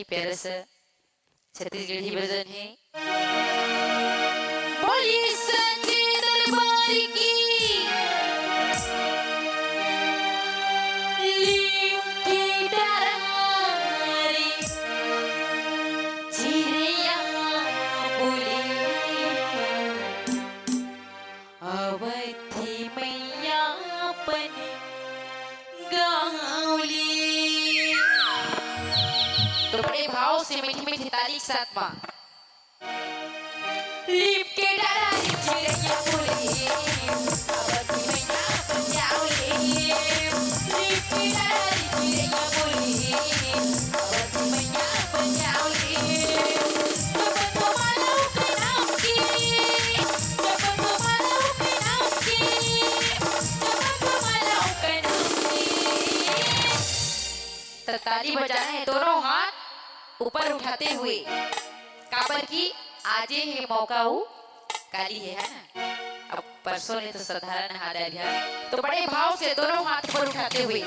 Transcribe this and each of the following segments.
ही प्यारा सा छत्तीसगढ़ी भजन है। बोलिए सच्चे दरबार की लिपटी डरारी चिड़िया बोली अवधि मैया अपने गाँवली। तो बड़े भाव से मीठी मीठी ताली के साथ माँ लीप के डरारी चिड़िया बोली अवधि मैया पंजावली। लीप के डरारी चिड़िया बोली अवधि मैया पंजावली। जब तुम्हारा के नाम की जब तुम्हारा के नाम की जब तुम्हारा के नाम की। तो ताली बजाना है दोनों हाथ ऊपर उठाते हुए काबर की आजे है मौका हो काली है ना। अब परसों ने तो साधारण हाथ डालिया तो बड़े भाव से दोनों हाथ ऊपर उठाते हुए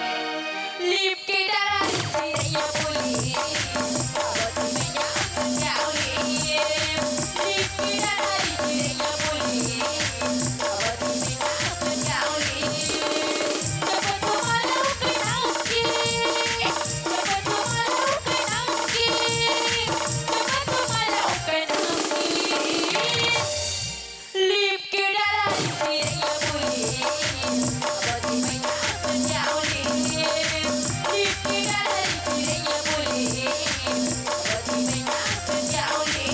लीप के डरारी चिड़िया बोली अवधि मैया पंजावली। लीप के डरारी चिड़िया बोली अवधि मैया पंजावली। जब तुम्हारा के नाम की जब तुम्हारा के नाम की जब तुम्हारा के नाम की। लीप के डरारी चिड़िया बोली अवधि मैया पंजावली। लीप के डरारी चिड़िया बोली अवधि मैया पंजावली।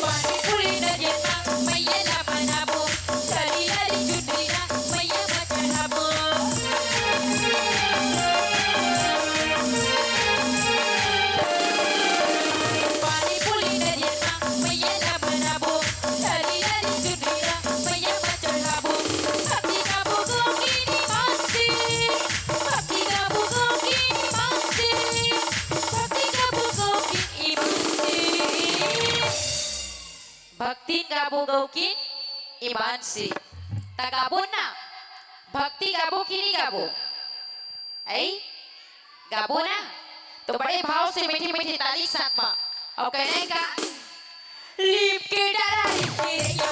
पानी पूरी नजर मैया ला बनाबो चली लाली चुटरीना मैया बचड़ाबो। पानी पूरी नजर मैया ला बनाबो चली लाली चुटरीना मैया बचड़ाबो। भक्ति का भोगो की निवासी भक्ति का भोगो की निवासी भक्ति का भोगो की निवासी। भक्ति गाबो गौकी ईमान से ता गाबो ना भक्ति गाबो की नहीं गाबो ऐ गाबो ना। तो बड़े भाव से मीठी मीठी ताली के साथ माँ और कहने का लीप के डरारी चिड़िया